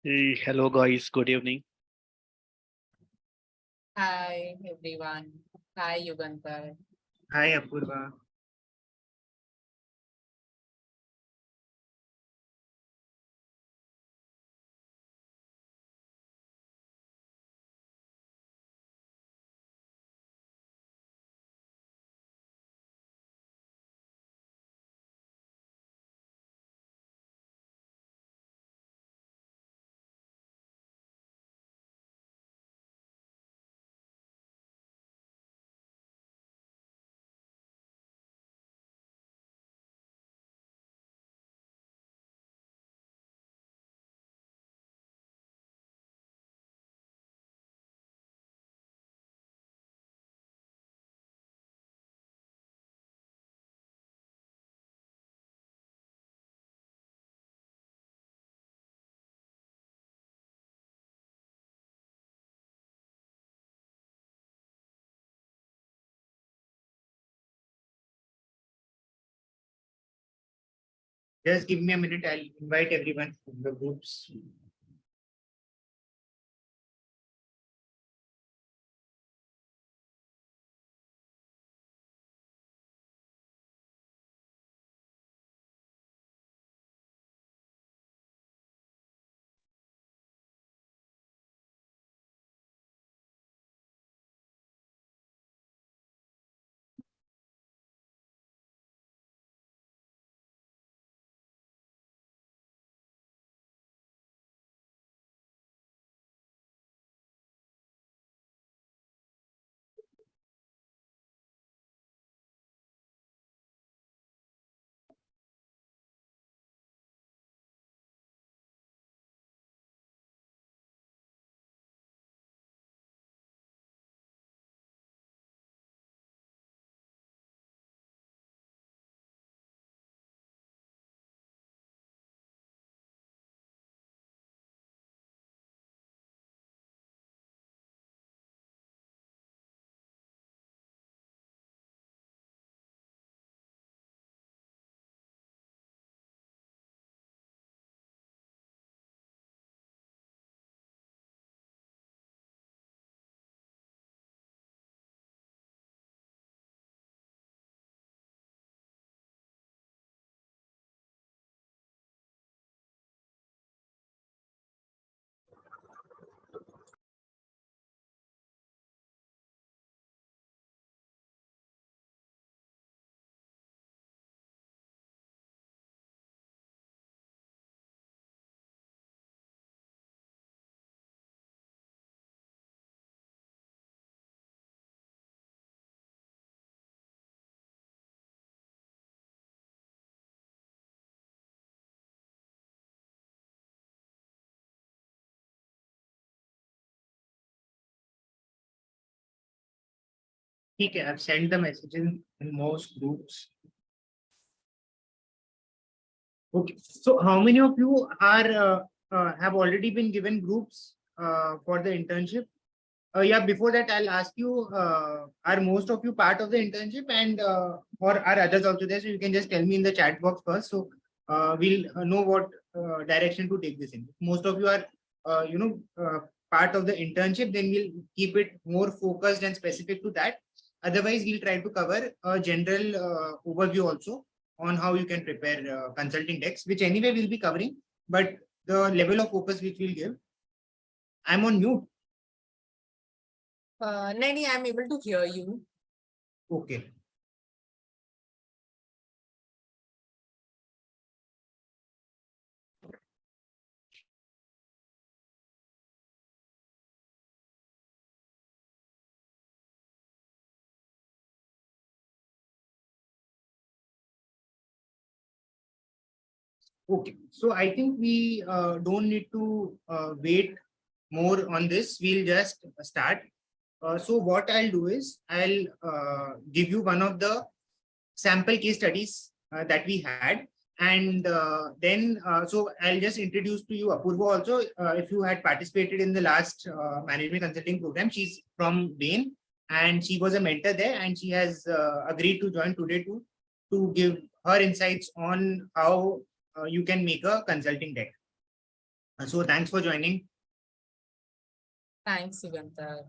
Hey, hello guys, good evening. Hi everyone. Hi Yugantar. Hi, Apurva. Just give me a minute. I'll invite everyone from the groups. Okay, I've sent the message in most groups. Okay, so how many of you are have already been given groups for the internship? Yeah, before that, I'll ask you, are most of you part of the internship and or are others also there? So you can just tell me in the chat box first. So we'll know what direction to take this in. If most of you are, part of the internship, then we'll keep it more focused and specific to that. Otherwise, we'll try to cover a general overview also on how you can prepare consulting decks, which anyway we'll be covering, but the level of focus which we'll give. I'm on mute. Nani, I'm able to hear you. Okay. Okay, so I think we don't need to wait more on this. We'll just start. So what I'll do is I'll give you one of the sample case studies that we had. And then, so I'll just introduce to you Apurva also. If you had participated in the last management consulting program, she's from Bain and she was a mentor there and she has agreed to join today to give her insights on how you can make a consulting deck. So thanks for joining. Thanks, Yugandhar.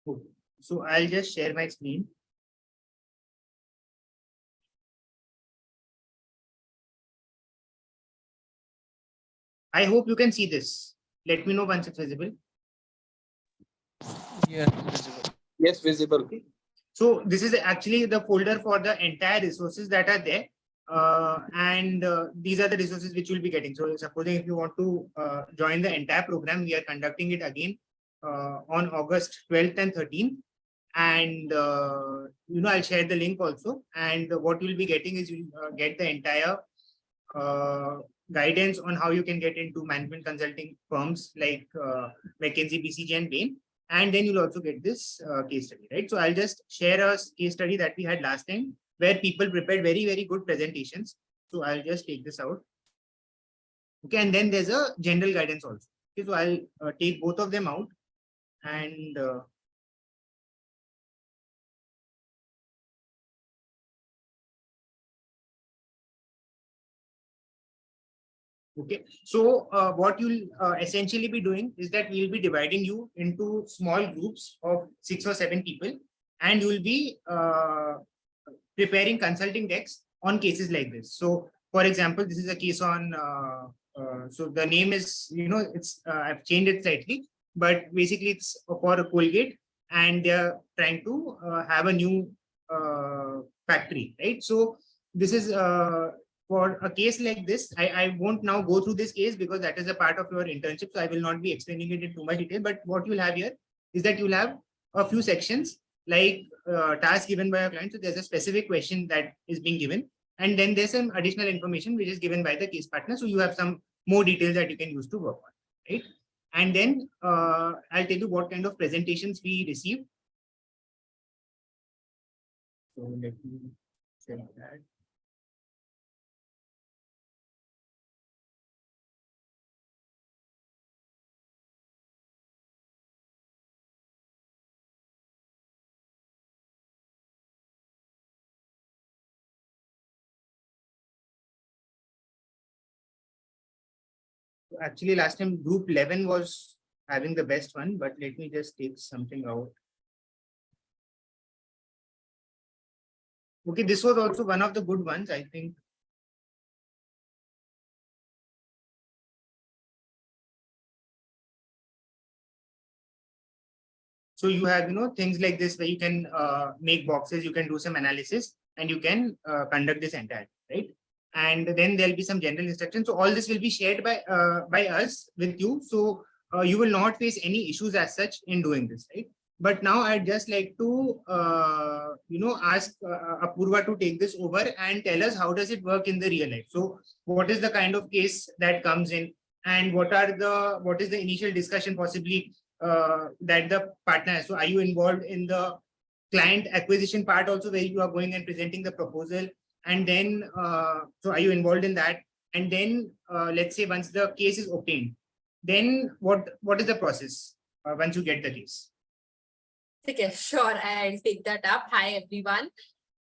Okay. So I'll just share my screen. I hope you can see this. Let me know once it's visible. Yes, visible. Yes, visible. Okay. So this is actually the folder for the entire resources that are there. And these are the resources which you'll be getting. So supposing if you want to join the entire program, we are conducting it again on August 12th and 13th. And I'll share the link also. And what you'll be getting is you get the entire guidance on how you can get into management consulting firms like McKinsey, BCG, and Bain. And then you'll also get this case study, right? So I'll just share a case study that we had last time where people prepared very, very good presentations. So I'll just take this out. Okay, and then there's a general guidance also. Okay, so I'll take both of them out and okay, so what you'll essentially be doing is that we'll be dividing you into small groups of 6 or 7 people, and you'll be preparing consulting decks on cases like this. So, for example, this is a case on, so the name is, it's I've changed it slightly, but basically it's for a Colgate, and they're trying to have a new factory, right? So this is for a case like this, I won't now go through this case because that is a part of your internship. So I will not be explaining it in too much detail. But what you'll have here is that you'll have a few sections like task given by a client. So there's a specific question that is being given. And then there's some additional information which is given by the case partner. So you have some more details that you can use to work on, right? And then I'll tell you what kind of presentations we receive. So let me share that. Actually, last time group 11 was having the best one, but let me just take something out. Okay, this was also one of the good ones, I think. So you have, things like this where you can make boxes, you can do some analysis, and you can conduct this entire, right? And then there'll be some general instructions. So all this will be shared by us with you. So you will not face any issues as such in doing this, right? But now I'd just like to, ask Apurva to take this over and tell us how does it work in the real life. So what is the kind of case that comes in, and what is the initial discussion possibly that the partner has. So are you involved in the client acquisition part also, where you are going and presenting the proposal? And then, so are you involved in that? And then let's say once the case is obtained, then what is the process once you get the case? Okay, sure. I'll take that up. Hi, everyone.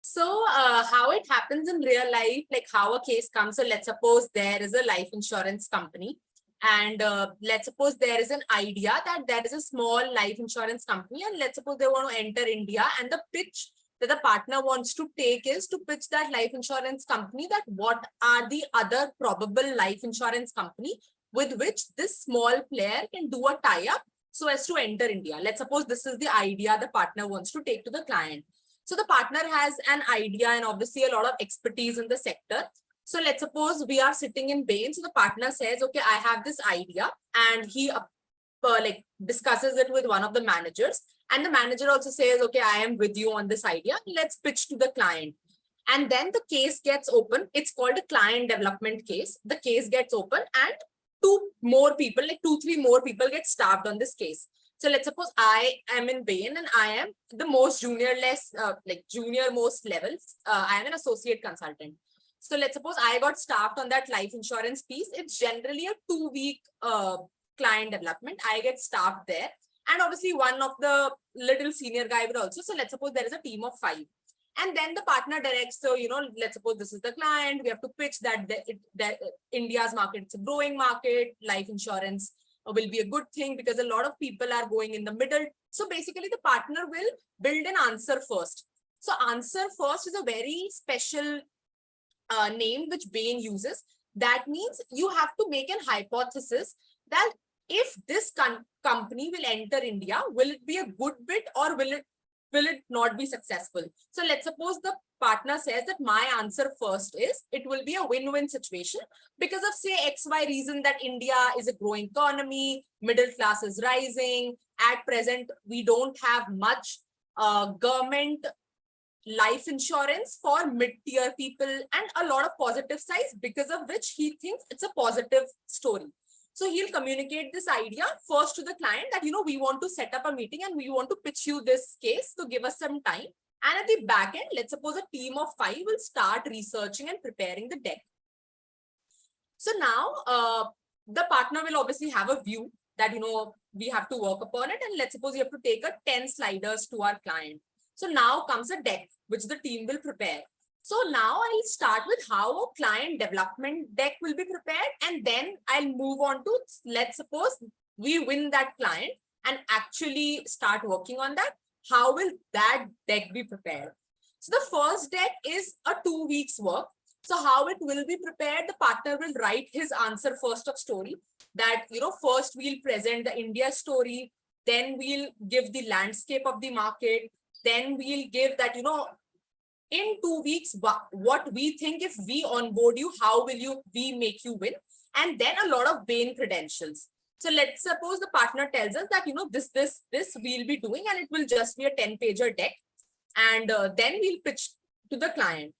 So how it happens in real life, like how a case comes. So let's suppose there is a life insurance company. And let's suppose there is an idea that there is a small life insurance company, and let's suppose they want to enter India, and the pitch that the partner wants to take is to pitch that life insurance company that what are the other probable life insurance company with which this small player can do a tie-up so as to enter India. Let's suppose this is the idea the partner wants to take to the client. So the partner has an idea and obviously a lot of expertise in the sector. So let's suppose we are sitting in Bain. So the partner says, okay, I have this idea, and he like discusses it with one of the managers. And the manager also says, okay, I am with you on this idea. Let's pitch to the client. And then the case gets open. It's called a client development case. The case gets open and two more people, like 2-3 more people get staffed on this case. So let's suppose I am in Bain and I am the most junior most levels. I am an associate consultant. So let's suppose I got staffed on that life insurance piece. It's generally a 2-week client development. I get staffed there. And obviously one of the little senior guy will also. So let's suppose there is a team of 5. And then the partner directs, so, let's suppose this is the client. We have to pitch that India's market, it's a growing market. Life insurance will be a good thing because a lot of people are going in the middle. So basically the partner will build an answer first. So answer first is a very special name which Bain uses. That means you have to make an hypothesis that if this company will enter India, will it be a good bit or will it not be successful? So let's suppose the partner says that my answer first is it will be a win-win situation because of say XY reason, that India is a growing economy, middle class is rising. At present, we don't have much government life insurance for mid-tier people and a lot of positive sides, because of which he thinks it's a positive story. So he'll communicate this idea first to the client that, we want to set up a meeting and we want to pitch you this case, to give us some time. And at the back end, let's suppose a team of 5 will start researching and preparing the deck. So now the partner will obviously have a view that, we have to work upon it. And let's suppose you have to take a 10 sliders to our client. So now comes a deck, which the team will prepare. So now I'll start with how a client development deck will be prepared. And then I'll move on to, let's suppose we win that client and actually start working on that. How will that deck be prepared? So the first deck is a 2 weeks work. So how it will be prepared, the partner will write his answer first of story that, first we'll present the India story, then we'll give the landscape of the market, then we'll give that, in 2 weeks, what we think if we onboard you, how will we make you win? And then a lot of Bain credentials. So let's suppose the partner tells us that, this we'll be doing, and it will just be a 10-pager deck. And then we'll pitch to the client.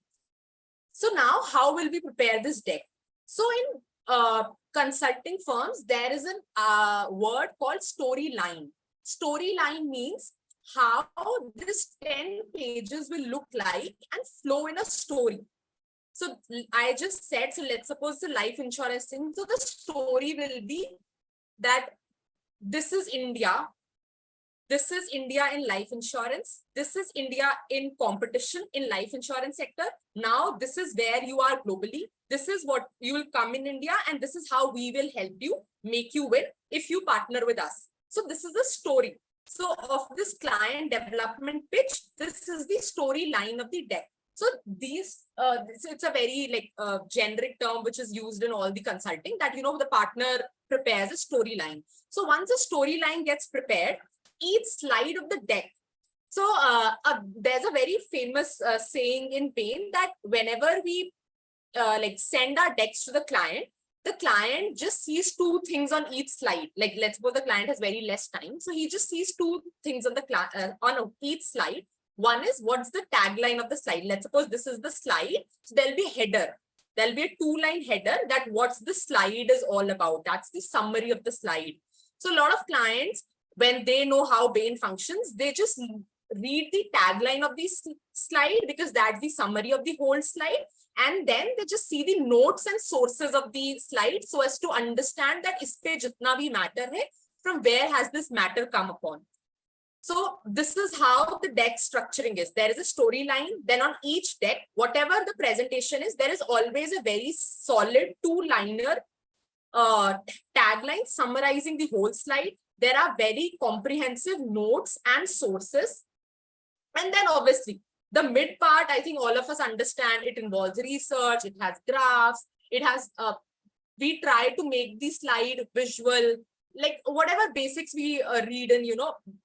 So now how will we prepare this deck? So in consulting firms, there is a word called storyline. Storyline means how this 10 pages will look like and flow in a story. So I just said, so let's suppose the life insurance thing. So the story will be that this is India. This is India in life insurance. This is India in competition in life insurance sector. Now this is where you are globally. This is what you will come in India, and this is how we will help you, make you win if you partner with us. So this is the story. So of this client development pitch, this is the storyline of the deck. So these, it's a very generic term which is used in all the consulting that, the partner prepares a storyline. So once a storyline gets prepared, each slide of the deck. So there's a very famous saying in Bain that whenever we send our decks to the client just sees 2 things on each slide. Like let's suppose the client has very less time. So he just sees 2 things on the on each slide. One is what's the tagline of the slide. Let's suppose this is the slide. So there'll be a header. There'll be a 2-line header that what's the slide is all about. That's the summary of the slide. So a lot of clients, when they know how Bain functions, they just read the tagline of the slide because that's the summary of the whole slide. And then they just see the notes and sources of the slide so as to understand that ispe jitna bhi matter hai, from where has this matter come upon. So this is how the deck structuring is. There is a storyline. Then on each deck, whatever the presentation is, there is always a very solid 2-liner tagline summarizing the whole slide. There are very comprehensive notes and sources. And then obviously the mid part, I think all of us understand, it involves research, it has graphs, it has we try to make the slide visual, like whatever basics we read in,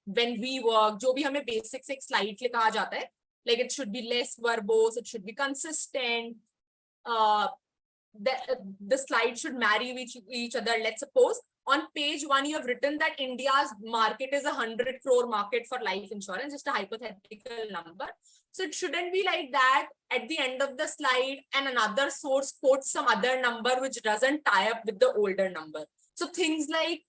when we work, jo bhi hame basics ek slide ke kaha jata hai, like it should be less verbose, it should be consistent, the slide should marry each other. Let's suppose on page 1 you have written that India's market is 100 crore market for life insurance, just a hypothetical number. So it shouldn't be like that at the end of the slide and another source quotes some other number which doesn't tie up with the older number. So things like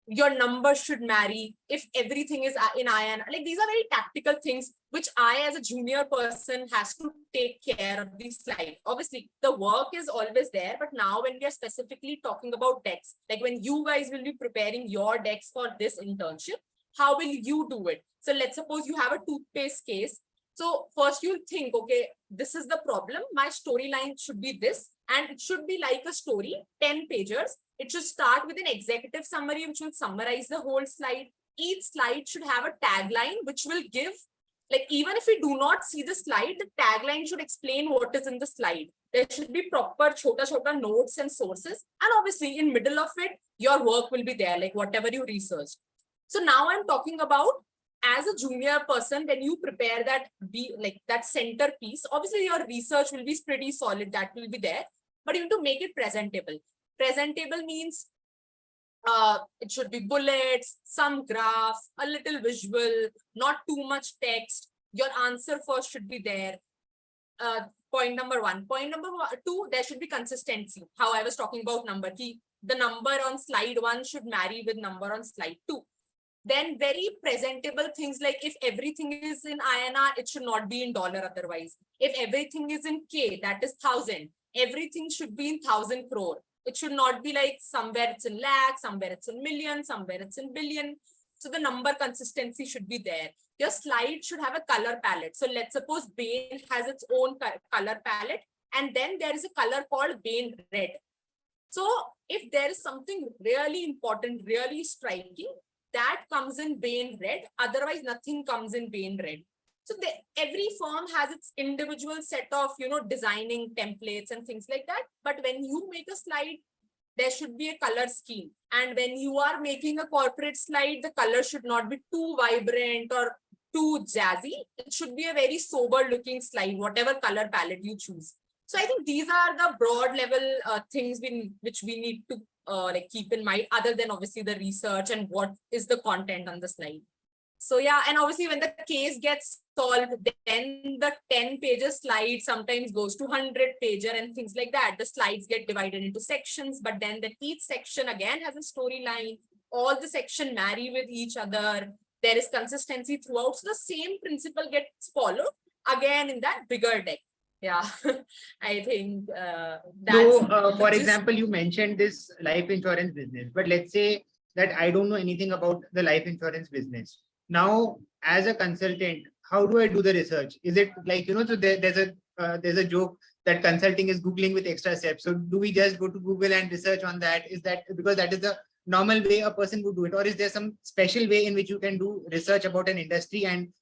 your number should marry if everything is in IN. Like these are very tactical things which I as a junior person has to take care of the slide. Obviously the work is always there, but now when we are specifically talking about decks, like when you guys will be preparing your decks for this internship, how will you do it? So let's suppose you have a toothpaste case. So first you'll think, okay, this is the problem. My storyline should be this, and it should be like a story, 10 pages. It should start with an executive summary, which will summarize the whole slide. Each slide should have a tagline, which will give, like, even if we do not see the slide, the tagline should explain what is in the slide. There should be proper chota notes and sources. And obviously in middle of it, your work will be there, like whatever you researched. So now I'm talking about as a junior person, when you prepare that that centerpiece, obviously your research will be pretty solid, that will be there, but you need to make it presentable. Presentable means it should be bullets, some graphs, a little visual, not too much text. Your answer first should be there. Point number 1. Point number 2, there should be consistency. How I was talking about number key. The number on slide 1 should marry with number on slide 2. Then very presentable things like if everything is in INR, it should not be in dollar otherwise. If everything is in K, that is 1000, everything should be in 1000 crore. It should not be like somewhere it's in lakh, somewhere it's in million, somewhere it's in billion. So the number consistency should be there. Your slide should have a color palette. So let's suppose Bain has its own color palette, and then there is a color called Bain red. So if there is something really important, really striking, that comes in Bain red, otherwise nothing comes in Bain red. So every firm has its individual set of, designing templates and things like that. But when you make a slide, there should be a color scheme. And when you are making a corporate slide, the color should not be too vibrant or too jazzy. It should be a very sober looking slide, whatever color palette you choose. So I think these are the broad level things which we need to keep in mind, other than obviously the research and what is the content on the slide. So yeah, and obviously when the case gets solved, then the 10 pages slide sometimes goes to 100 pager and things like that. The slides get divided into sections, but then each section again has a storyline. All the section marry with each other. There is consistency throughout. So the same principle gets followed again in that bigger deck. Yeah, I think that's... So, for example, you mentioned this life insurance business, but let's say that I don't know anything about the life insurance business. Now, as a consultant, how do I do the research? Is it like, so there's a joke that consulting is Googling with extra steps. So do we just go to Google and research on that? Is that because that is the normal way a person would do it? Or is there some special way in which you can do research about an industry and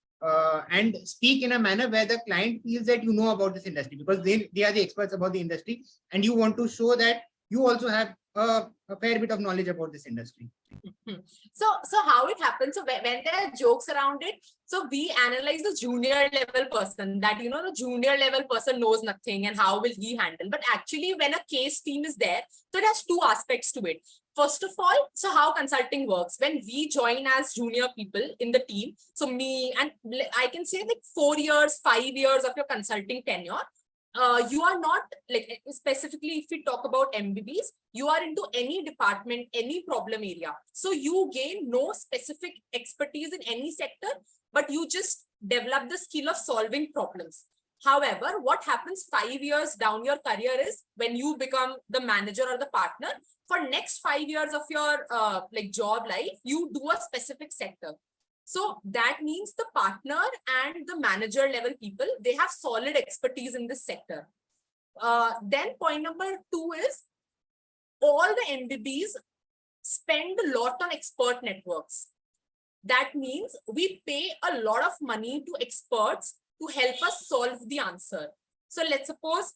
speak in a manner where the client feels that you know about this industry, because they are the experts about the industry and you want to show that you also have a fair bit of knowledge about this industry? So how it happens, so when there are jokes around it, so we analyze the junior level person, that the junior level person knows nothing and how will he handle. But actually when a case team is there, so it has two aspects to it. First of all, so how consulting works, when we join as junior people in the team, so me and I can say like 4 years, 5 years of your consulting tenure, you are not like, specifically if we talk about MBBs, you are into any department, any problem area. So you gain no specific expertise in any sector, but you just develop the skill of solving problems. However, what happens 5 years down your career is when you become the manager or the partner, for next 5 years of your job life, you do a specific sector. So that means the partner and the manager level people, they have solid expertise in this sector. Then point number 2 is all the MBBs spend a lot on expert networks. That means we pay a lot of money to experts to help us solve the answer. So let's suppose,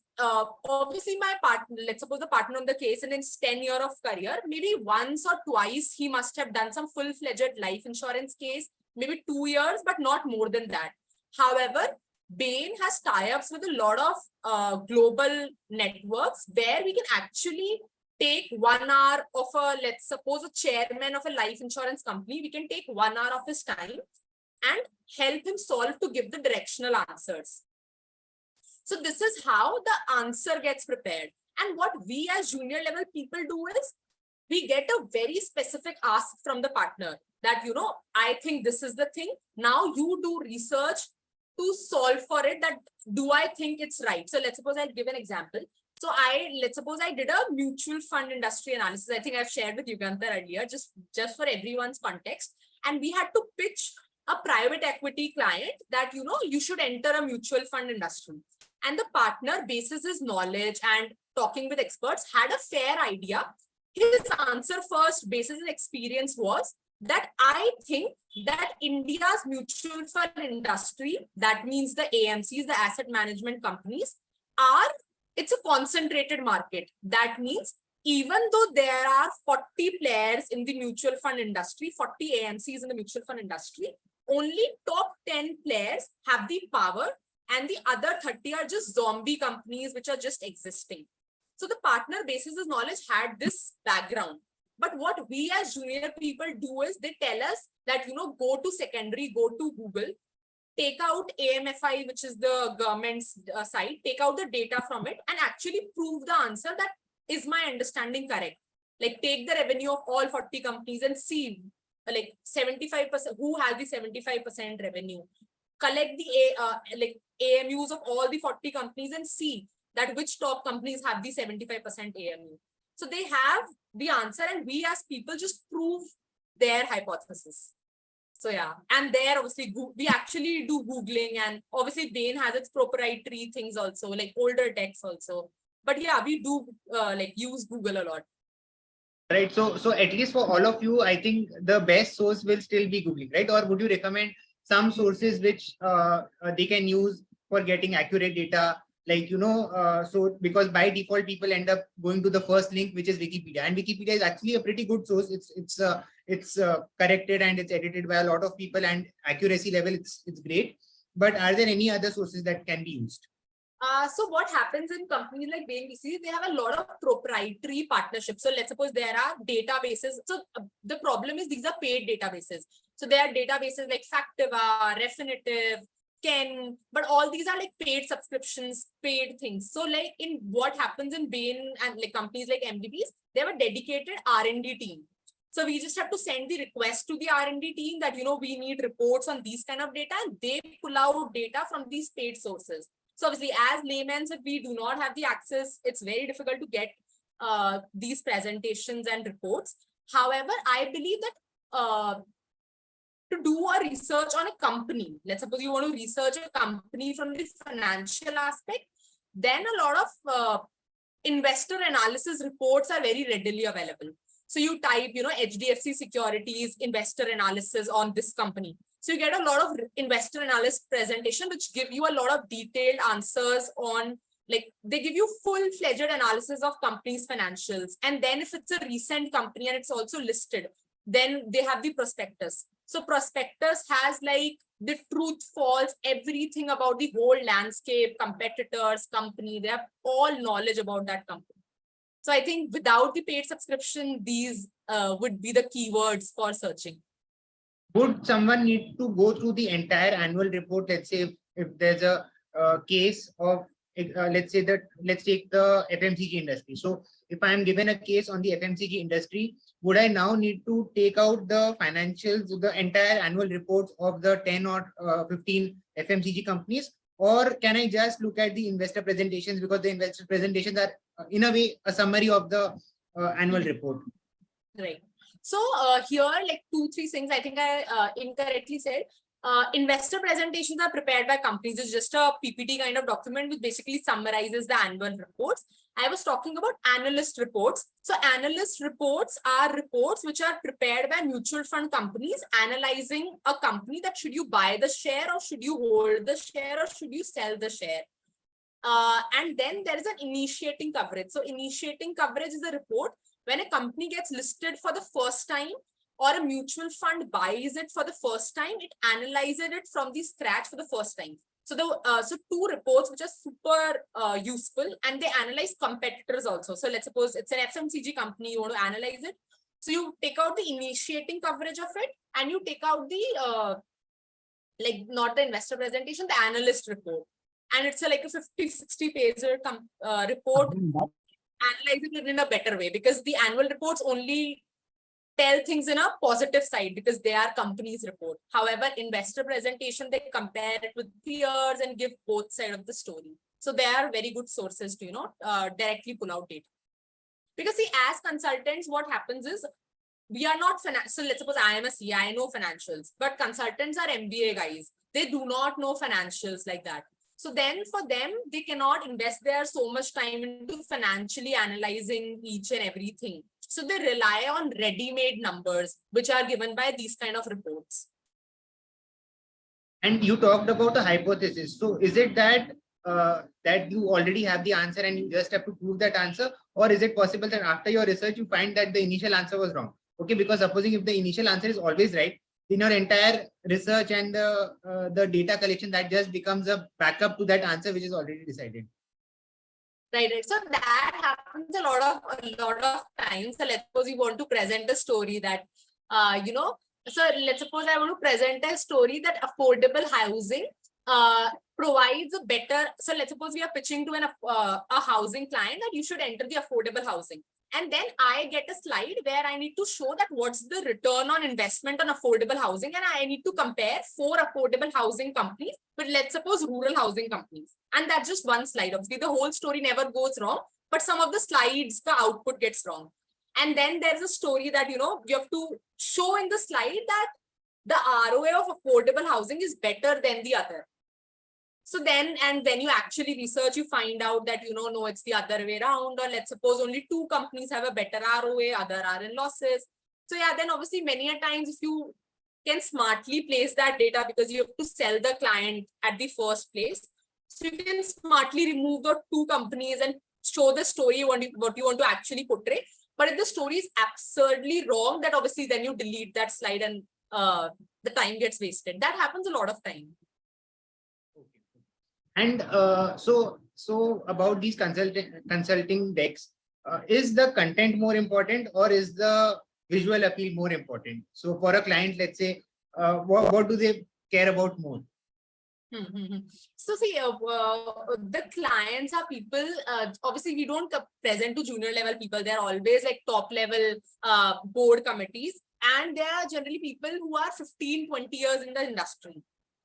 obviously my partner, let's suppose the partner on the case in his 10-year of career, maybe once or twice he must have done some full-fledged life insurance case, maybe 2 years, but not more than that. However, Bain has tie-ups with a lot of global networks where we can actually take 1 hour of let's suppose a chairman of a life insurance company, we can take 1 hour of his time and help him solve to give the directional answers. So this is how the answer gets prepared. And what we as junior level people do is we get a very specific ask from the partner that, I think this is the thing. Now you do research to solve for it. That do I think it's right? So let's suppose I'll give an example. So let's suppose I did a mutual fund industry analysis. I think I've shared with Yugandhar earlier, just for everyone's context. And we had to pitch a private equity client that, you should enter a mutual fund industry. And the partner, basis his knowledge and talking with experts, had a fair idea. His answer first, basis his experience, was that I think that India's mutual fund industry, that means the AMCs, the asset management companies, it's a concentrated market. That means even though there are 40 players in the mutual fund industry, 40 AMCs in the mutual fund industry, only top 10 players have the power and the other 30 are just zombie companies which are just existing. So the partner, basis his knowledge, had this background. But what we as junior people do is they tell us that, go to secondary, go to Google, take out AMFI, which is the government's site, take out the data from it and actually prove the answer that is my understanding correct. Like take the revenue of all 40 companies and see like 75%, who has the 75% revenue. Collect the AMUs of all the 40 companies and see that which top companies have the 75% AMU. So they have the answer and we as people just prove their hypothesis. So yeah, and there obviously we actually do Googling, and obviously Bain has its proprietary things also, like older texts also. But yeah, we do use Google a lot. Right. So at least for all of you, I think the best source will still be Googling, right? Or would you recommend some sources which they can use for getting accurate data? Like, so because by default, people end up going to the first link, which is Wikipedia, and Wikipedia is actually a pretty good source. It's corrected and it's edited by a lot of people, and accuracy level, it's great. But are there any other sources that can be used? So what happens in companies like Bain, they have a lot of proprietary partnerships. So let's suppose there are databases. So the problem is these are paid databases. So there are databases like Factiva, Refinitiv, Ken, but all these are like paid subscriptions, paid things. So like in what happens in Bain and like companies like MDBs, they have a dedicated R&D team. So we just have to send the request to the R&D team that, we need reports on these kind of data, and they pull out data from these paid sources. So obviously as laymen, if we do not have the access, it's very difficult to get these presentations and reports. However, I believe that to do a research on a company, let's suppose you want to research a company from the financial aspect, then a lot of investor analysis reports are very readily available. So you type, HDFC Securities investor analysis on this company. So you get a lot of investor analysis presentation, which give you a lot of detailed answers on, like they give you full-fledged analysis of companies' financials. And then if it's a recent company and it's also listed, then they have the prospectus. So prospectus has like the truth, false, everything about the whole landscape, competitors, company. They have all knowledge about that company. So I think without the paid subscription, these would be the keywords for searching. Would someone need to go through the entire annual report? Let's say if there's a case of, let's take the FMCG industry. So if I'm given a case on the FMCG industry, would I now need to take out the financials, the entire annual reports of the 10 or 15 FMCG companies? Or can I just look at the investor presentations, because the investor presentations are in a way a summary of the annual report? Right. So here, like 2-3 things I think I incorrectly said. Investor presentations are prepared by companies. It's just a PPT kind of document which basically summarizes the annual reports. I was talking about analyst reports. So analyst reports are reports which are prepared by mutual fund companies analyzing a company, that should you buy the share or should you hold the share or should you sell the share. And then there is an initiating coverage. So initiating coverage is a report when a company gets listed for the first time or a mutual fund buys it for the first time, it analyzes it from the scratch for the first time. So so two reports which are super useful, and they analyze competitors also. So let's suppose it's an FMCG company, you want to analyze it. So you take out the initiating coverage of it, and you take out the like not the investor presentation, the analyst report. And it's like a 50-60 page report, analyzing it in a better way, because the annual reports only tell things in a positive side because they are companies report. However, investor presentation, they compare it with peers and give both sides of the story. So they are very good sources to, directly pull out data. Because see, as consultants, what happens is we are not so let's suppose I am a CA, I know financials, but consultants are MBA guys. They do not know financials like that. So then for them, they cannot invest their so much time into financially analyzing each and everything. So they rely on ready-made numbers, which are given by these kind of reports. And you talked about a hypothesis. So is it that that you already have the answer and you just have to prove that answer? Or is it possible that after your research, you find that the initial answer was wrong? Okay, because supposing if the initial answer is always right, in your entire research and the data collection, that just becomes a backup to that answer which is already decided. Right. So that happens a lot of times. So let's suppose you want to present a story that, so let's suppose I want to present a story that affordable housing provides a better. So let's suppose we are pitching to a housing client that you should enter the affordable housing. And then I get a slide where I need to show that what's the return on investment on affordable housing. And I need to compare 4 affordable housing companies with, let's suppose, rural housing companies. And that's just one slide. Obviously, the whole story never goes wrong, but some of the slides, the output gets wrong. And then there's a story that, you have to show in the slide that the ROA of affordable housing is better than the other. So then, and when you actually research, you find out that, no, it's the other way around, or let's suppose only 2 companies have a better ROA, other are in losses. So yeah, then obviously many a times if you can smartly place that data, because you have to sell the client at the first place. So you can smartly remove the 2 companies and show the story what you want to actually portray. But if the story is absurdly wrong, that obviously then you delete that slide and the time gets wasted. That happens a lot of time. And so about these consulting decks, is the content more important or is the visual appeal more important? So for a client, let's say, what do they care about more? So see, the clients are people, obviously we don't present to junior level people. They're always like top level board committees, and they are generally people who are 15-20 years in the industry.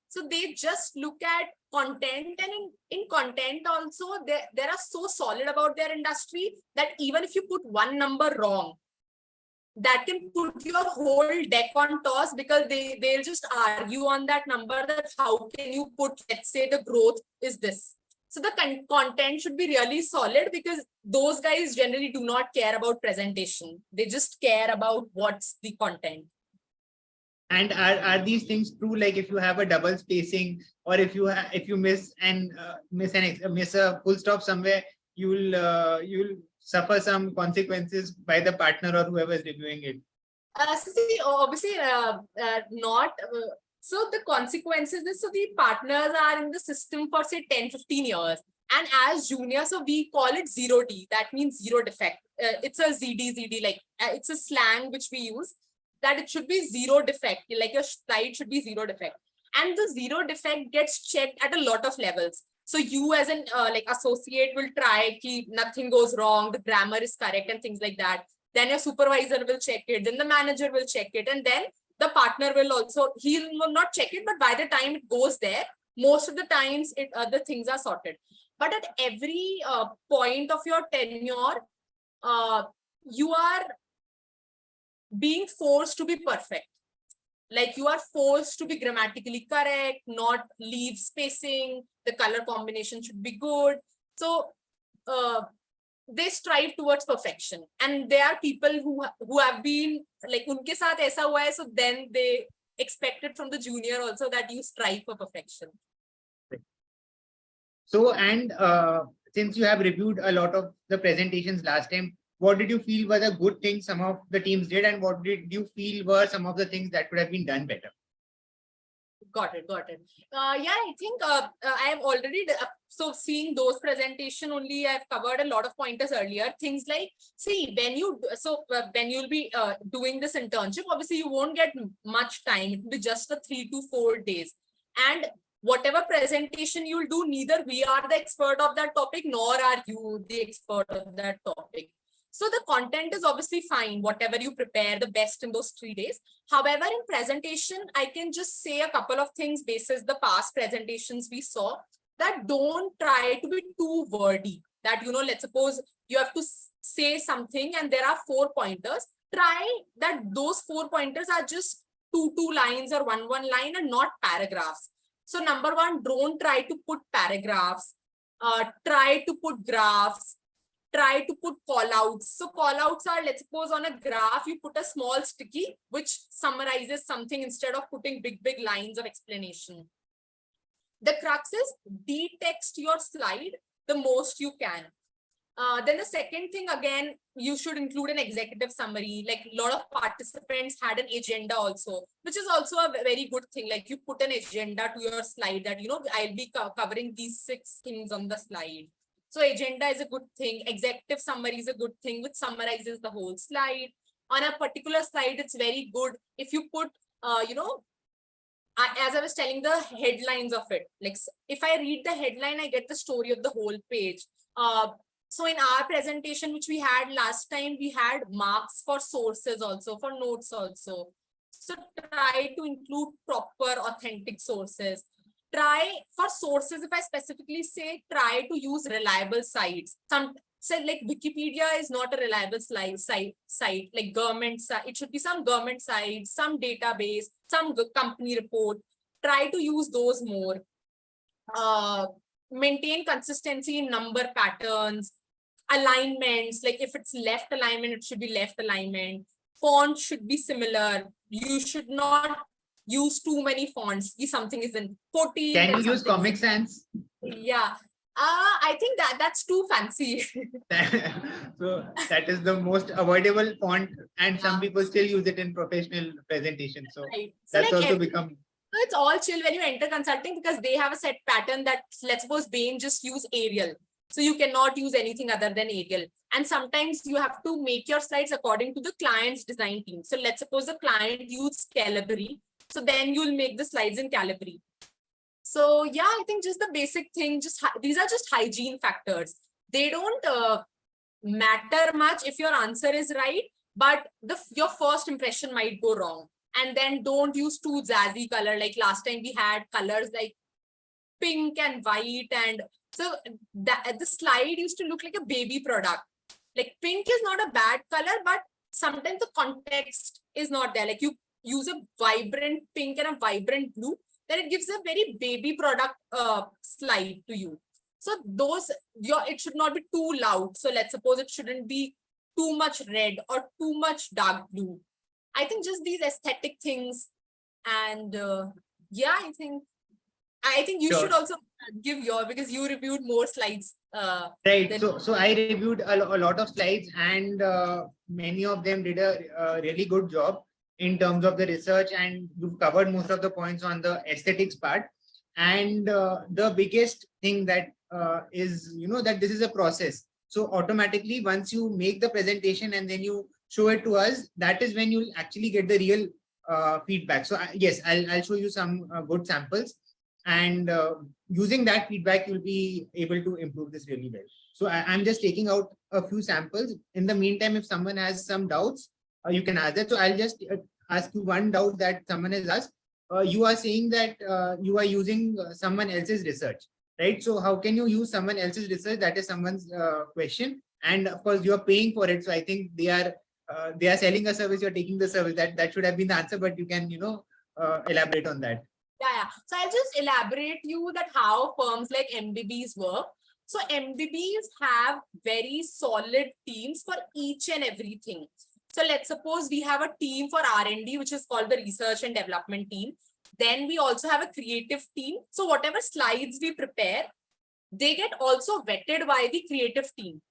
So they just look at content, and in content also, they are so solid about their industry that even if you put one number wrong, that can put your whole deck on toss, because they'll just argue on that number, that how can you put, let's say the growth is this. So the content should be really solid, because those guys generally do not care about presentation. They just care about what's the content. And are these things true? Like if you have a double spacing, or if you miss a full stop somewhere, you'll suffer some consequences by the partner or whoever is reviewing it. See, obviously, not. So the consequences is, so the partners are in the system for say 10-15 years, and as junior, so we call it 0D. That means zero defect. It's a ZD, like it's a slang which we use, that it should be zero defect, like your slide should be zero defect. And the zero defect gets checked at a lot of levels. So you as an like associate will try, keep nothing goes wrong, the grammar is correct and things like that. Then your supervisor will check it, then the manager will check it, and then the partner will also, he will not check it, but by the time it goes there, most of the times the things are sorted. But at every point of your tenure, you are being forced to be perfect. Like you are forced to be grammatically correct, not leave spacing, the color combination should be good. So they strive towards perfection, and there are people who have been like unke saath aisa hua hai, so then they expect it from the junior also that you strive for perfection. So, and since you have reviewed a lot of the presentations last time, what did you feel were the good things some of the teams did, and what did you feel were some of the things that could have been done better? Got it. Yeah, I think I have already, so seeing those presentation only, I've covered a lot of pointers earlier. Things like, see, when you'll be doing this internship, obviously you won't get much time. It will be just a 3 to 4 days. And whatever presentation you'll do, neither we are the expert of that topic, nor are you the expert of that topic. So the content is obviously fine, whatever you prepare the best in those 3 days. However, in presentation, I can just say a couple of things basis the past presentations we saw, that don't try to be too wordy. That, let's suppose you have to say something and there are 4 pointers. Try that those 4 pointers are just two lines or one line and not paragraphs. So number one, don't try to put paragraphs. Try to put graphs. Try to put call outs. So call outs are, let's suppose on a graph, you put a small sticky which summarizes something instead of putting big lines of explanation. The crux is de-text your slide the most you can. Then the second thing, again, you should include an executive summary. Like a lot of participants had an agenda also, which is also a very good thing. Like you put an agenda to your slide that, I'll be covering these 6 things on the slide. So agenda is a good thing. Executive summary is a good thing, which summarizes the whole slide. On a particular slide, it's very good if you put, as I was telling, the headlines of it. Like if I read the headline, I get the story of the whole page. So in our presentation, which we had last time, we had marks for sources also, for notes also. So try to include proper, authentic sources. Try for sources, if I specifically say, try to use reliable sites. Some say like Wikipedia is not a reliable site, like government site. It should be some government site, some database, some company report. Try to use those more. Maintain consistency in number patterns, alignments. Like if it's left alignment, it should be left alignment. Font should be similar. You should not use too many fonts. If something is in 14. Can you use Comic Sans? Yeah. I think that's too fancy. So that is the most avoidable font, and some people still use it in professional presentations. So, right. So that's like also become. So it's all chill when you enter consulting, because they have a set pattern that, let's suppose Bain just use Arial. So you cannot use anything other than Arial. And sometimes you have to make your slides according to the client's design team. So let's suppose the client used Calibri. So then you'll make the slides in Calibri. So yeah, I think just the basic thing, these are just hygiene factors. They don't matter much if your answer is right, but your first impression might go wrong. And then don't use too jazzy color. Like last time we had colors like pink and white. And so the slide used to look like a baby product. Like pink is not a bad color, but sometimes the context is not there. Like you use a vibrant pink and a vibrant blue, then it gives a very baby product slide to you. So it should not be too loud. So let's suppose it shouldn't be too much red or too much dark blue. I think just these aesthetic things. And yeah, I think you should also give because you reviewed more slides. Right. So I reviewed a lot of slides, and many of them did a really good job in terms of the research, and you've covered most of the points on the aesthetics part. And the biggest thing that is, that this is a process. So automatically, once you make the presentation and then you show it to us, that is when you'll actually get the real feedback. So yes, I'll show you some good samples, and using that feedback, you'll be able to improve this really well. So I'm just taking out a few samples. In the meantime, if someone has some doubts, you can ask that. So I'll just ask you one doubt that someone has asked. You are saying that you are using someone else's research, right? So how can you use someone else's research? That is someone's question. And of course, you are paying for it. So I think they are selling a service. You're taking the service. That should have been the answer, but you can, elaborate on that. Yeah. So I'll just elaborate you that how firms like MBBs work. So MBBs have very solid teams for each and everything. So let's suppose we have a team for R&D, which is called the research and development team. Then we also have a creative team. So whatever slides we prepare, they get also vetted by the creative team.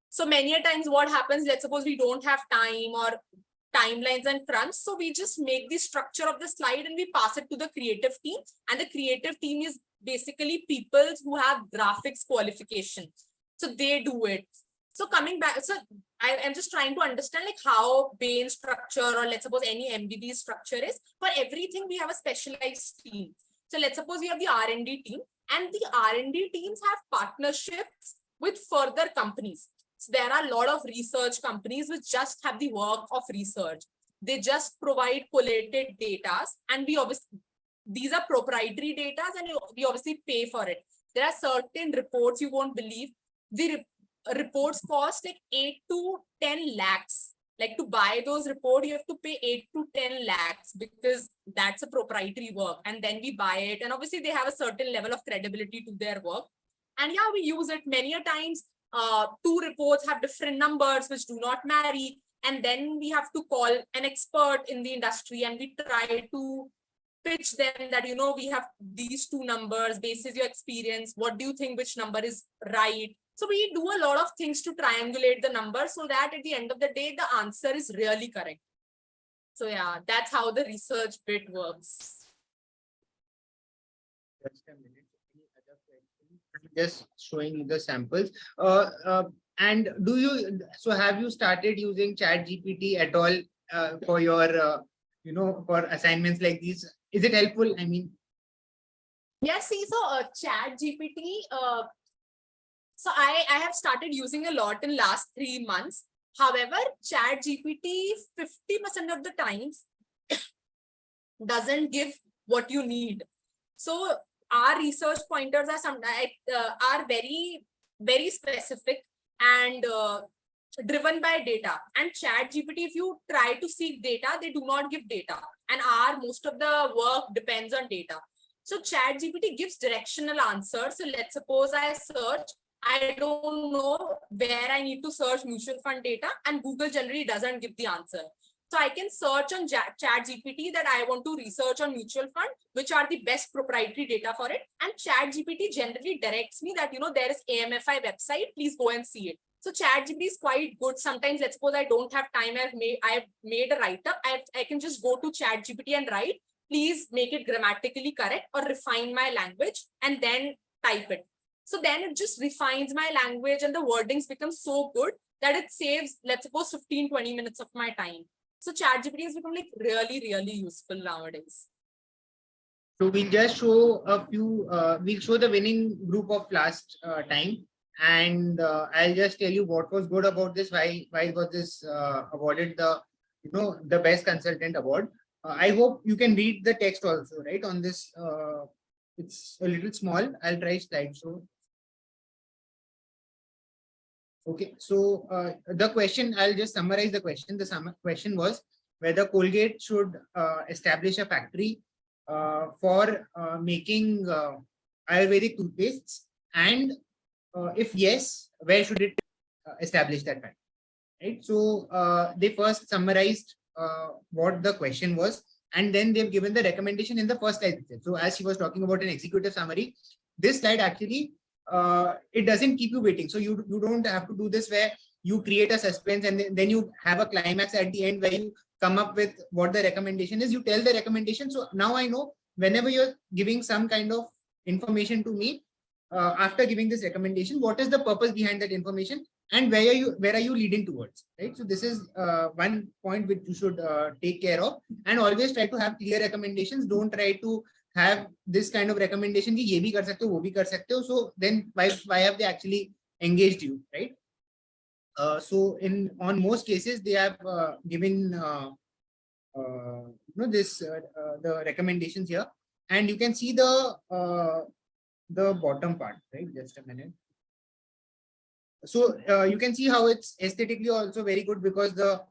So many a times what happens, let's suppose we don't have time or timelines and crunch. So we just make the structure of the slide and we pass it to the creative team. And the creative team is basically people who have graphics qualification. So they do it. So coming back, so I am just trying to understand like how Bain structure or let's suppose any MBB structure is. For everything, we have a specialized team. So let's suppose we have the R&D team, and the R&D teams have partnerships with further companies. So there are a lot of research companies which just have the work of research. They just provide collated data, and we obviously, these are proprietary data and we obviously pay for it. There are certain reports you won't believe. The reports cost like 8 to 10 lakhs. Like to buy those reports, you have to pay 8 to 10 lakhs because that's a proprietary work. And then we buy it. And obviously they have a certain level of credibility to their work. And yeah, we use it many a times. Two reports have different numbers which do not marry. And then we have to call an expert in the industry and we try to pitch them that, you know, we have these two numbers, basis your experience. What do you think which number is right? So we do a lot of things to triangulate the numbers so that at the end of the day, the answer is really correct. So yeah, that's how the research bit works. Just a minute. Any other questions? I'm just showing you the samples. And do you, so have you started using ChatGPT at all for your, for assignments like these? Is it helpful? I mean, Yes, see, so ChatGPT, so I have started using a lot in last 3 months. However, ChatGPT 50% of the times doesn't give what you need. So our research pointers are sometimes are very, very specific and driven by data. And ChatGPT, if you try to seek data, they do not give data. And most of the work depends on data. So ChatGPT gives directional answers. So let's suppose I search, I don't know where I need to search mutual fund data, and Google generally doesn't give the answer. So I can search on ChatGPT that I want to research on mutual fund, which are the best proprietary data for it. And ChatGPT generally directs me that, you know, there is AMFI website, please go and see it. So ChatGPT is quite good. Sometimes, let's suppose I don't have time, I've made a write-up, I can just go to ChatGPT and write, please make it grammatically correct or refine my language, and then type it. So then it just refines my language and the wordings become so good that it saves, let's suppose, 15-20 minutes of my time. So ChatGPT has become like really, really useful nowadays. so we'll just show a few, we'll show the winning group of last time. And I'll just tell you what was good about this, why was this awarded the, the best consultant award. I hope you can read the text also, right? On this, it's a little small. I'll try slideshow. Okay, so the question, I'll just summarize the question. The question was whether Colgate should establish a factory for making Ayurvedic toothpastes, and if yes, where should it establish that factory? Right. So they first summarized what the question was, and then they've given the recommendation in the first slide. So as she was talking about an executive summary, this slide actually it doesn't keep you waiting. So you don't have to do this where you create a suspense and then you have a climax at the end where you come up with what the recommendation is. You tell the recommendation. So now I know whenever you're giving some kind of information to me, after giving this recommendation, what is the purpose behind that information and where are you leading towards, right? So this is one point which you should take care of, and always try to have clear recommendations. Don't try to have this kind of recommendation ki ye bhi kar sakte ho, wo bhi kar sakte ho. So then why have they actually engaged you, right? So on most cases they have given this the recommendations here, and you can see the bottom part, right? Just a minute. So you can see how it's aesthetically also very good, because the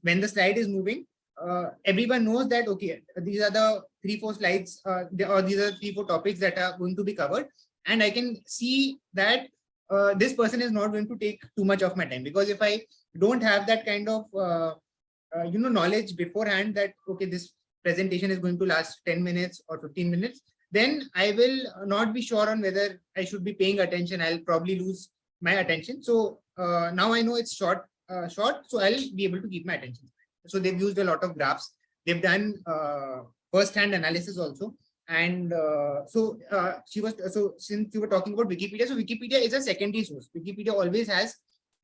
when the slide is moving, everyone knows that okay, these are the 3-4 slides or these are 3-4 topics that are going to be covered, and I can see that this person is not going to take too much of my time, because if I don't have that kind of knowledge beforehand that okay, this presentation is going to last 10 minutes or 15 minutes, then I will not be sure on whether I should be paying attention. I'll probably lose my attention. So now I know it's short, so I'll be able to keep my attention. So they've used a lot of graphs. They've done first-hand analysis also. And so since you were talking about Wikipedia, so Wikipedia is a secondary source. Wikipedia always has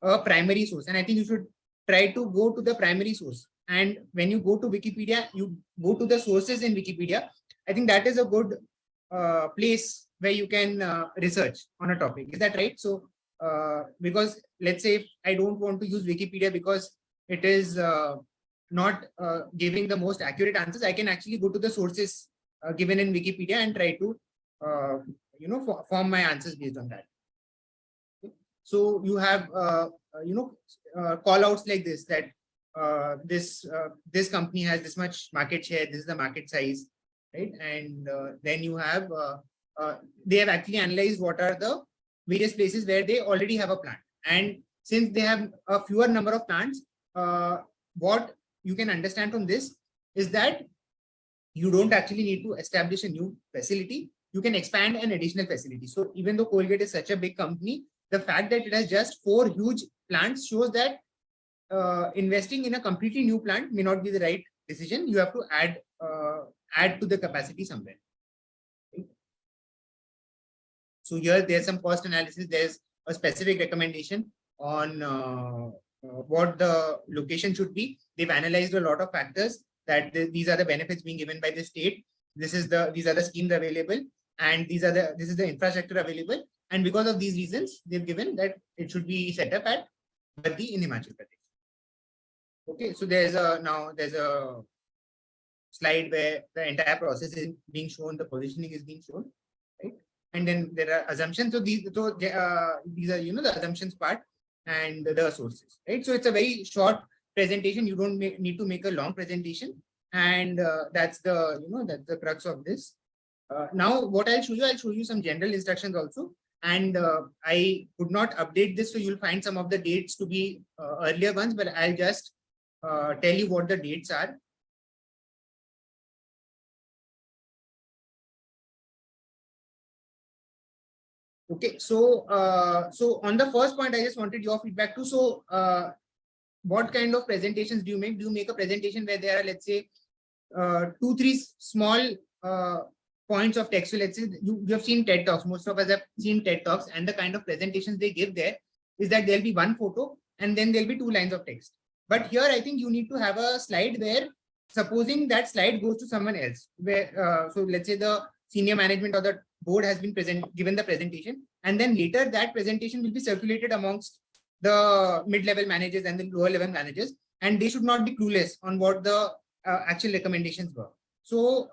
a primary source, and I think you should try to go to the primary source. And when you go to Wikipedia, you go to the sources in Wikipedia. I think that is a good place where you can research on a topic. Is that right? So because let's say if I don't want to use Wikipedia because it is not giving the most accurate answers, I can actually go to the sources given in Wikipedia and try to form my answers based on that. So you have call outs like this, that this company has this much market share, this is the market size, right? And then you have they have actually analyzed what are the various places where they already have a plant, and since they have a fewer number of plants, what you can understand from this is that you don't actually need to establish a new facility. You can expand an additional facility. So even though Colgate is such a big company, the fact that it has just 4 huge plants shows that investing in a completely new plant may not be the right decision. You have to add to the capacity somewhere. Okay. So here there's some cost analysis. There's a specific recommendation on what the location should be. They've analyzed a lot of factors, that these are the benefits being given by the state. These are the schemes available, and this is the infrastructure available. And because of these reasons, they've given that it should be set up at Baddi in Himachal Pradesh. Okay, so there's a slide where the entire process is being shown, the positioning is being shown, right? And then there are assumptions. So these are the assumptions part and the sources, right? So it's a very short presentation. You don't need to make a long presentation, and that's the crux of this. Now what I'll show you some general instructions also. And I could not update this, so you'll find some of the dates to be earlier ones, but I'll just tell you what the dates are. Okay, so on the first point, I just wanted your feedback too. So what kind of presentations do you make? Do you make a presentation where there are, let's say, 2-3 small points of text? So let's say you have seen TED Talks. Most of us have seen TED Talks, and the kind of presentations they give there is that there'll be one photo and then there'll be 2 lines of text. But here, I think you need to have a slide where, supposing that slide goes to someone else, where so let's say the senior management or the board has been given the presentation, and then later that presentation will be circulated amongst the mid-level managers and the lower level managers, and they should not be clueless on what the actual recommendations were. So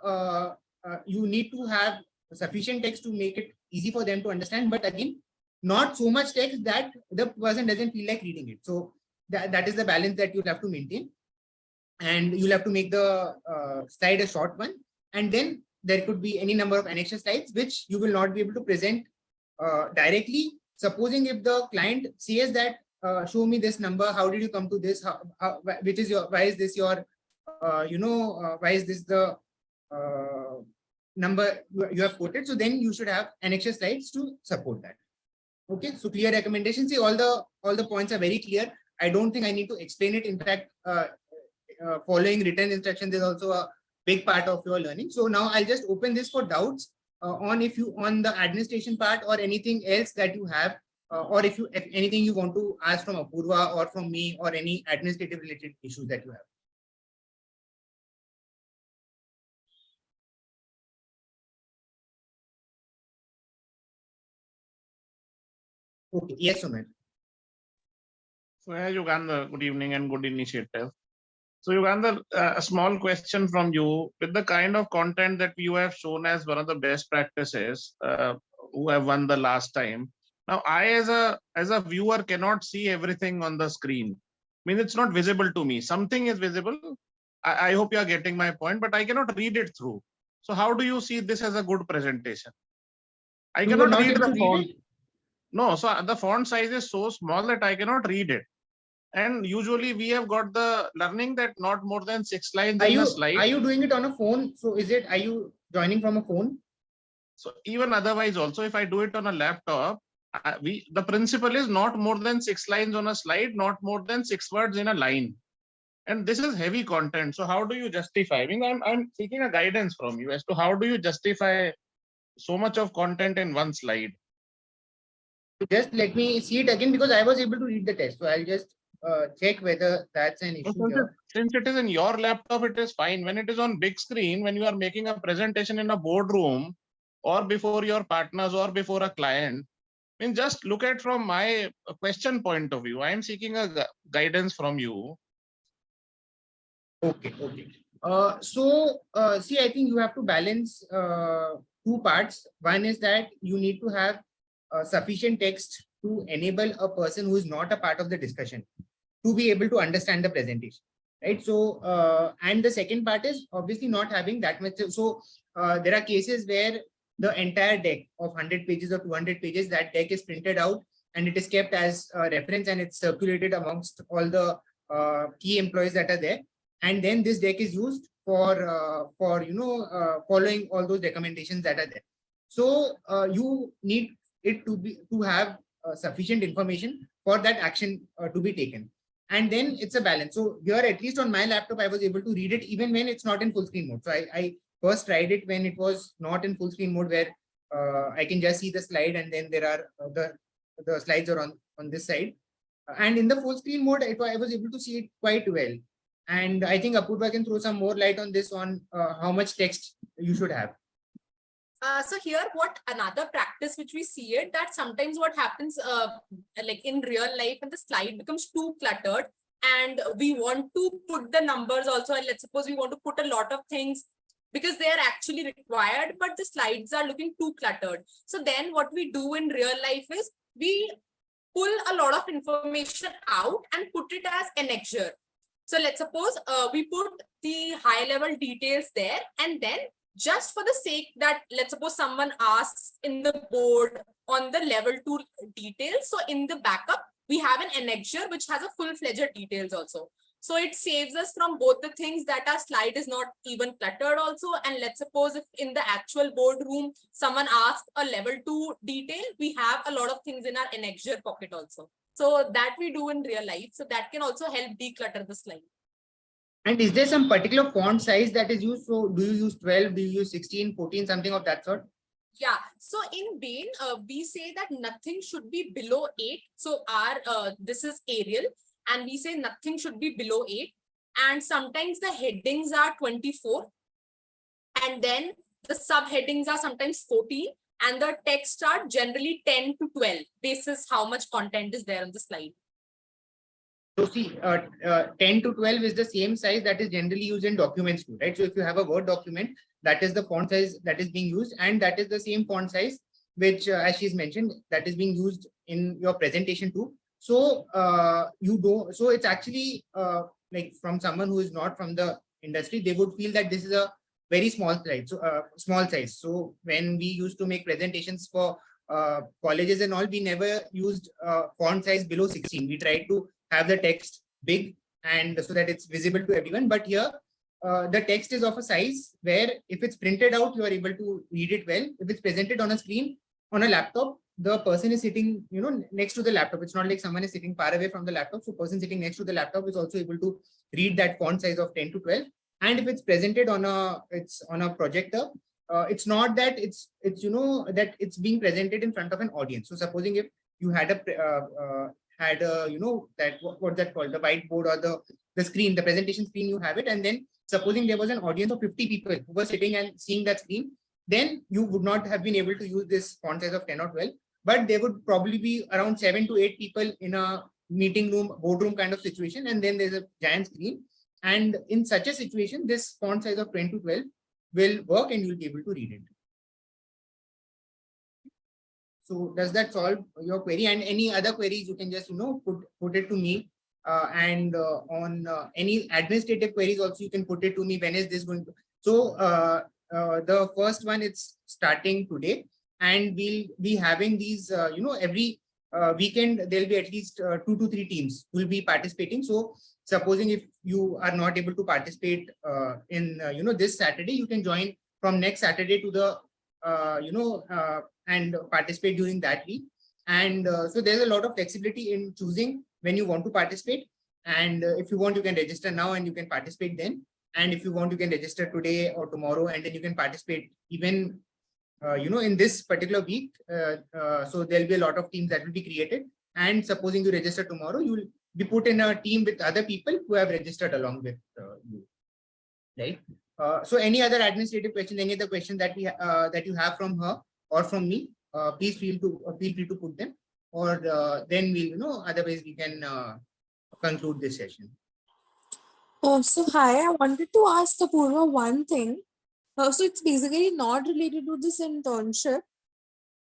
you need to have sufficient text to make it easy for them to understand, but again, not so much text that the person doesn't feel like reading it. So that is the balance that you'll have to maintain, and you'll have to make the slide a short one, and then there could be any number of annexure slides which you will not be able to present directly. Supposing if the client says that show me this number, how did you come to this, which is your, why is this your why is this the number you have quoted? So then you should have annexure slides to support that. Okay, so clear recommendations. See, all the points are very clear. I don't think I need to explain it. In fact, following written instructions is also a big part of your learning. So now I'll just open this for doubts on the administration part or anything else that you have, or if anything you want to ask from Apurva or from me, or any administrative related issues that you have. Okay, yes, Sumit. So, Yugandhar, good evening and good initiative. So, Yugandhar, a small question from you. With the kind of content that you have shown as one of the best practices, who have won the last time. Now, I as a viewer cannot see everything on the screen. I mean, it's not visible to me. Something is visible. I hope you are getting my point, but I cannot read it through. So, how do you see this as a good presentation? I cannot read the font. No, so the font size is so small that I cannot read it. And usually we have got the learning that not more than 6 lines in a slide. Are you doing it on a phone? So are you joining from a phone? So even otherwise also, if I do it on a laptop, the principle is not more than 6 lines on a slide, not more than 6 words in a line. And this is heavy content. So how do you justify? I mean, I'm seeking a guidance from you as to how do you justify so much of content in one slide? Just let me see it again because I was able to read the test. So I'll just check whether that's an issue here. Since it is in your laptop, it is fine. When it is on big screen, when you are making a presentation in a boardroom or before your partners or before a client, I mean, just look at from my question point of view. I am seeking a guidance from you. Okay. See, I think you have to balance two parts. One is that you need to have sufficient text to enable a person who is not a part of the discussion to be able to understand the presentation, right? So, and the second part is obviously not having that much. So, there are cases where the entire deck of 100 pages or 200 pages, that deck is printed out and it is kept as a reference and it's circulated amongst all the key employees that are there. And then this deck is used for following all those recommendations that are there. So you need it to have sufficient information for that action to be taken. And then it's a balance. So here, at least on my laptop, I was able to read it even when it's not in full screen mode. So I first tried it when it was not in full screen mode, where I can just see the slide and then there are the slides are on this side. And in the full screen mode, I was able to see it quite well. And I think Apurva can throw some more light on this, on how much text you should have. So here, what another practice which we see it, that sometimes what happens like in real life, when the slide becomes too cluttered and we want to put the numbers also, and let's suppose we want to put a lot of things because they are actually required, but the slides are looking too cluttered. So then what we do in real life is we pull a lot of information out and put it as annexure. So let's suppose we put the high level details there, and then just for the sake that, let's suppose someone asks in the board on the level 2 details. So in the backup, we have an annexure which has a full-fledged details also. So it saves us from both the things that our slide is not even cluttered also. And let's suppose if in the actual boardroom, someone asks a level 2 detail, we have a lot of things in our annexure pocket also. So that we do in real life. So that can also help declutter the slide. And is there some particular font size that is used? So do you use 12, do you use 16, 14, something of that sort? Yeah, so in Bain, we say that nothing should be below 8. So our this is Arial, and we say nothing should be below 8. And sometimes the headings are 24. And then the subheadings are sometimes 14. And the text are generally 10 to 12. This is how much content is there on the slide. So see, 10 to 12 is the same size that is generally used in documents too, right? So if you have a Word document, that is the font size that is being used, and that is the same font size which, as she's mentioned, that is being used in your presentation too. So so it's actually like from someone who is not from the industry, they would feel that this is a very small size. So small size. So when we used to make presentations for colleges and all, we never used font size below 16. We tried to have the text big and so that it's visible to everyone. But here, the text is of a size where if it's printed out, you are able to read it well. If it's presented on a screen, on a laptop, the person is sitting, next to the laptop. It's not like someone is sitting far away from the laptop. So person sitting next to the laptop is also able to read that font size of 10 to 12. And if it's presented on a projector, it's not that that it's being presented in front of an audience. So supposing if you had what's that called, the whiteboard or the screen, the presentation screen, you have it, and then supposing there was an audience of 50 people who were sitting and seeing that screen, then you would not have been able to use this font size of 10 or 12, but there would probably be around 7 to 8 people in a meeting room, boardroom kind of situation, and then there's a giant screen. And in such a situation, this font size of 10 to 12 will work and you'll be able to read it. So does that solve your query? And any other queries, you can just put it to me. And on any administrative queries also, you can put it to me. When is this going to? So the first one, it's starting today, and we'll be having these. Every weekend there'll be at least 2 to 3 teams who will be participating. So supposing if you are not able to participate in this Saturday, you can join from next Saturday to the and participate during that week. And so there's a lot of flexibility in choosing when you want to participate. And if you want, you can register now and you can participate then. And if you want, you can register today or tomorrow, and then you can participate even, in this particular week. So there'll be a lot of teams that will be created. And supposing you register tomorrow, you will be put in a team with other people who have registered along with you, right? So any other administrative question, any other question that that you have from her or from me, please feel free to put them, or then we'll, otherwise we can conclude this session. So hi, I wanted to ask Apurva one thing. So it's basically not related to this internship,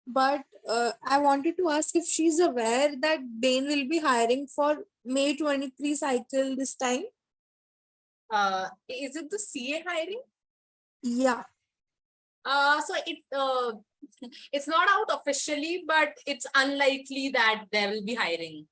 but I wanted to ask if she's aware that Bain will be hiring for May 23 cycle this time. Is it the CA hiring? Yeah. So it's not out officially, but it's unlikely that there will be hiring.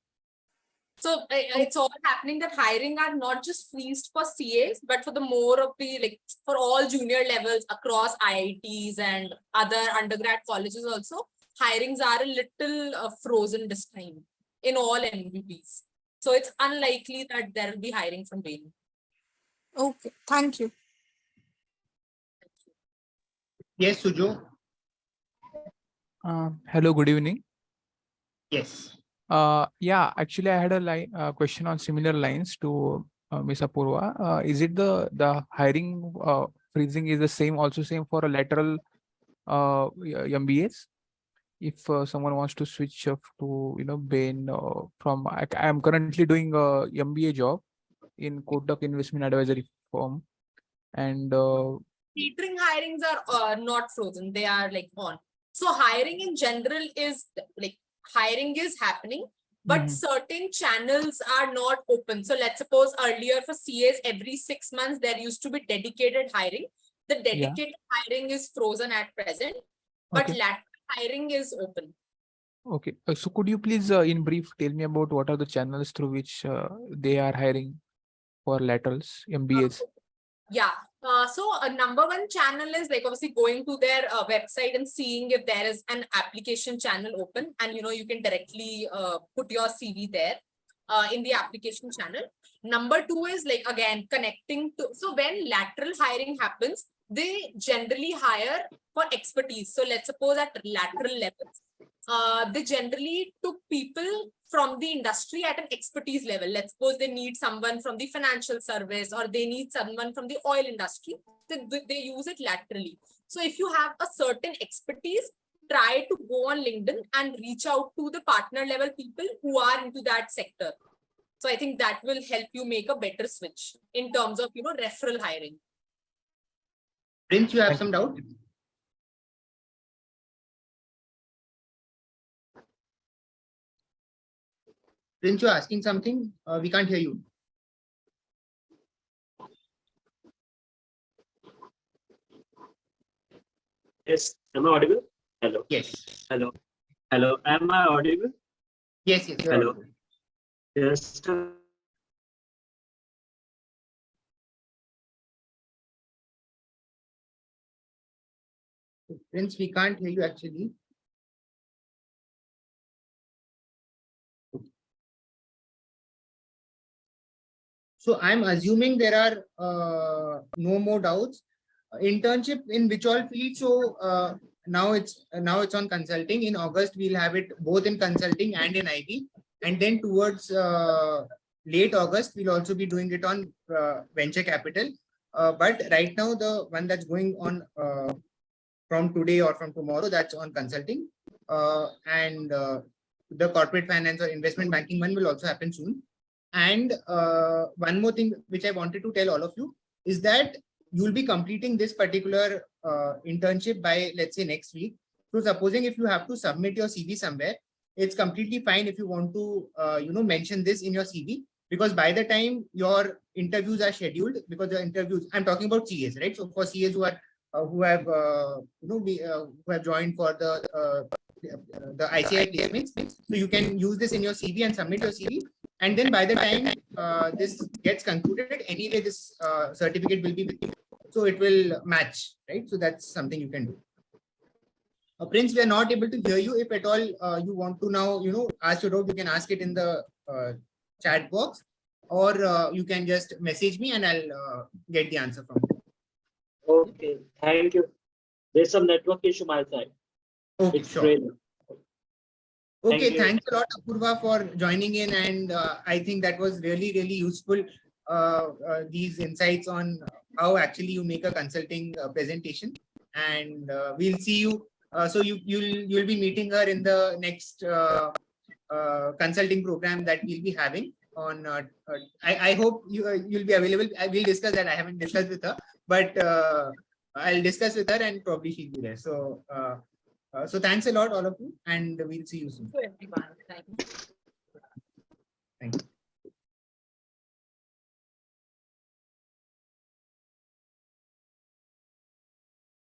So it's all happening that hiring are not just freezed for CAs, but for the more of the for all junior levels across IITs and other undergrad colleges also, hirings are a little frozen this time in all MBBs. So it's unlikely that there will be hiring from Bain. Okay, thank you. Yes, Sujo. Hello, good evening. Yes. Yeah, actually, I had a question on similar lines to Ms. Apurva. Is it the hiring freezing is the same for a lateral MBAs? If someone wants to switch up to Bain from I am currently doing a MBA job in Kotak Investment Advisory firm, and Catering hirings are not frozen; they are on. So hiring in general is hiring is happening, but certain channels are not open. So let's suppose earlier for CAs, every 6 months there used to be dedicated hiring. The dedicated hiring is frozen at present, but lateral hiring is open. Okay, so could you please in brief tell me about what are the channels through which they are hiring for laterals, MBAs? Yeah. So number one channel is obviously going to their website and seeing if there is an application channel open, and you can directly put your CV there in the application channel. Number two is again connecting to, so when lateral hiring happens, they generally hire for expertise. So let's suppose at lateral levels, they generally took people from the industry at an expertise level. Let's suppose they need someone from the financial service, or they need someone from the oil industry. They use it laterally. So if you have a certain expertise, try to go on LinkedIn and reach out to the partner level people who are into that sector. So I think that will help you make a better switch in terms of referral hiring. Prince, you have some doubt? Prince, you're asking something? We can't hear you. Yes, am I audible? Hello. Yes. Hello. Hello. Am I audible? Yes, yes. Hello. Audible. Yes. Prince, we can't hear you actually. So I'm assuming there are no more doubts. Internship in which all fields? So now it's on consulting. In August we'll have it both in consulting and in IB, and then towards late August we'll also be doing it on venture capital. But right now the one that's going on from today or from tomorrow, that's on consulting, and the corporate finance or investment banking one will also happen soon. And one more thing which I wanted to tell all of you is that you'll be completing this particular internship by, let's say, next week. So supposing if you have to submit your CV somewhere, it's completely fine if you want to mention this in your CV, because by the time your interviews are scheduled, because the interviews, I'm talking about CAs, right? So for CAs who have joined for the ICI placements, so you can use this in your CV and submit your CV. And then by the time this gets concluded, anyway, this certificate will be with you. So it will match, right? So that's something you can do. Prince, we are not able to hear you. If at all you want to now, ask your doubt, you can ask it in the chat box, or you can just message me and I'll get the answer from you. Okay, thank you. There's some network issue my side. Okay, It's sure. raining. Okay, you. thanks a lot, Apurva, for joining in, and I think that was really, really useful. These insights on how actually you make a consulting presentation, and we'll see you. So you'll be meeting her in the next consulting program that we'll be having on. I hope you'll be available. I will discuss that. I haven't discussed with her, but I'll discuss with her, and probably she'll be there. So thanks a lot, all of you, and we'll see you soon. To everyone. Thank you. Thank you.